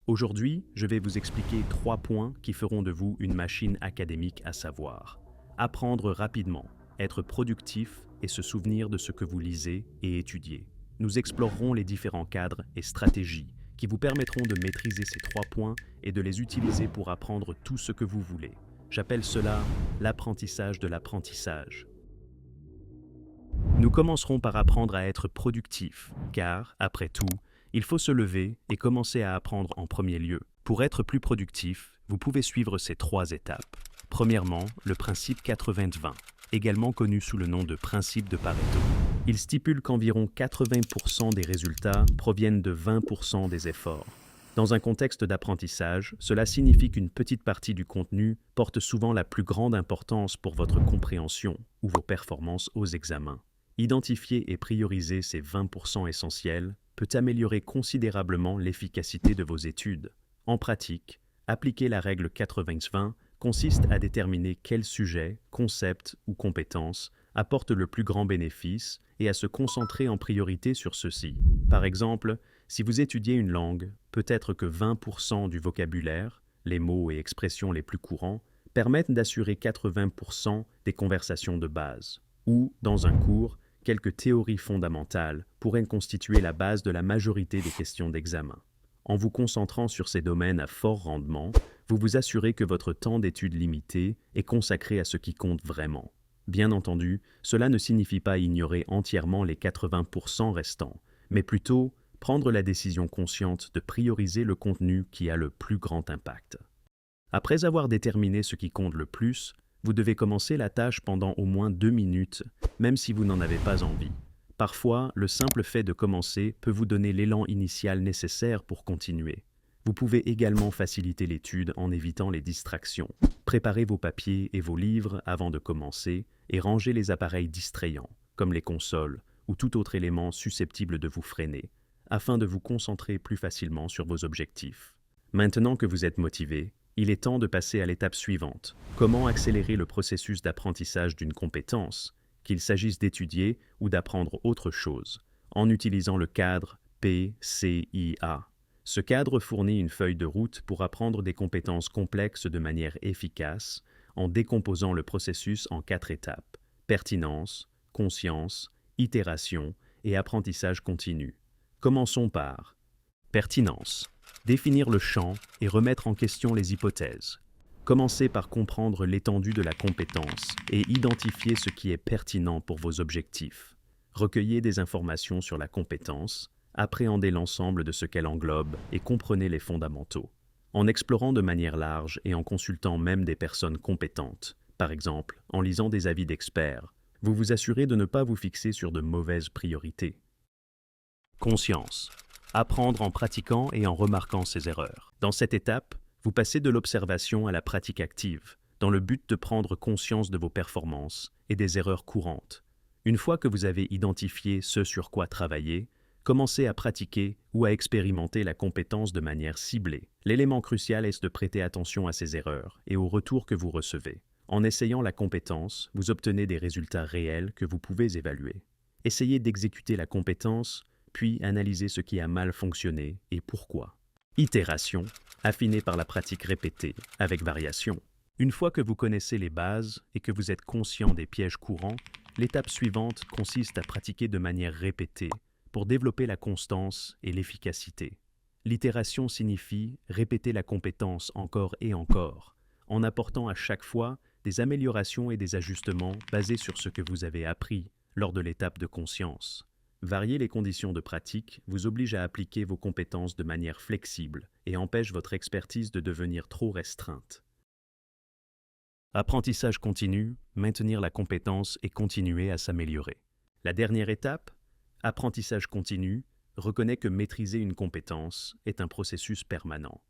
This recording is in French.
Aujourd'hui, je vais vous expliquer 3 points qui feront de vous une machine académique à savoir. Apprendre rapidement, être productif et se souvenir de ce que vous lisez et étudiez. Nous explorerons les différents cadres et stratégies qui vous permettront de maîtriser ces 3 points et de les utiliser pour apprendre tout ce que vous voulez. J'appelle cela l'apprentissage de l'apprentissage. Nous commencerons par apprendre à être productif, car, après tout, il faut se lever et commencer à apprendre en premier lieu. Pour être plus productif, vous pouvez suivre ces 3 étapes. Premièrement, le principe 80-20, également connu sous le nom de principe de Pareto. Il stipule qu'environ 80% des résultats proviennent de 20% des efforts. Dans un contexte d'apprentissage, cela signifie qu'une petite partie du contenu porte souvent la plus grande importance pour votre compréhension ou vos performances aux examens. Identifier et prioriser ces 20% essentiels peut améliorer considérablement l'efficacité de vos études. En pratique, appliquer la règle 80-20 consiste à déterminer quels sujets, concepts ou compétences apportent le plus grand bénéfice et à se concentrer en priorité sur ceux-ci. Par exemple, si vous étudiez une langue, peut-être que 20% du vocabulaire, les mots et expressions les plus courants, permettent d'assurer 80% des conversations de base. Ou, dans un cours, quelques théories fondamentales pourraient constituer la base de la majorité des questions d'examen. En vous concentrant sur ces domaines à fort rendement, vous vous assurez que votre temps d'étude limité est consacré à ce qui compte vraiment. Bien entendu, cela ne signifie pas ignorer entièrement les 80% restants, mais plutôt prendre la décision consciente de prioriser le contenu qui a le plus grand impact. Après avoir déterminé ce qui compte le plus, vous devez commencer la tâche pendant au moins 2 minutes, même si vous n'en avez pas envie. Parfois, le simple fait de commencer peut vous donner l'élan initial nécessaire pour continuer. Vous pouvez également faciliter l'étude en évitant les distractions. Préparez vos papiers et vos livres avant de commencer et rangez les appareils distrayants, comme les consoles ou tout autre élément susceptible de vous freiner, afin de vous concentrer plus facilement sur vos objectifs. Maintenant que vous êtes motivé, il est temps de passer à l'étape suivante. Comment accélérer le processus d'apprentissage d'une compétence, qu'il s'agisse d'étudier ou d'apprendre autre chose, en utilisant le cadre PCIA. Ce cadre fournit une feuille de route pour apprendre des compétences complexes de manière efficace, en décomposant le processus en 4 étapes: pertinence, conscience, itération et apprentissage continu. Commençons par pertinence. Définir le champ et remettre en question les hypothèses. Commencez par comprendre l'étendue de la compétence et identifier ce qui est pertinent pour vos objectifs. Recueillez des informations sur la compétence, appréhendez l'ensemble de ce qu'elle englobe et comprenez les fondamentaux. En explorant de manière large et en consultant même des personnes compétentes, par exemple en lisant des avis d'experts, vous vous assurez de ne pas vous fixer sur de mauvaises priorités. Conscience. Apprendre en pratiquant et en remarquant ses erreurs. Dans cette étape, vous passez de l'observation à la pratique active, dans le but de prendre conscience de vos performances et des erreurs courantes. Une fois que vous avez identifié ce sur quoi travailler, commencez à pratiquer ou à expérimenter la compétence de manière ciblée. L'élément crucial est de prêter attention à ces erreurs et aux retours que vous recevez. En essayant la compétence, vous obtenez des résultats réels que vous pouvez évaluer. Essayez d'exécuter la compétence, puis analysez ce qui a mal fonctionné et pourquoi. Itération, affinée par la pratique répétée, avec variation. Une fois que vous connaissez les bases et que vous êtes conscient des pièges courants, l'étape suivante consiste à pratiquer de manière répétée pour développer la constance et l'efficacité. L'itération signifie répéter la compétence encore et encore, en apportant à chaque fois des améliorations et des ajustements basés sur ce que vous avez appris lors de l'étape de conscience. Varier les conditions de pratique vous oblige à appliquer vos compétences de manière flexible et empêche votre expertise de devenir trop restreinte. Apprentissage continu, maintenir la compétence et continuer à s'améliorer. La dernière étape, apprentissage continu, reconnaît que maîtriser une compétence est un processus permanent.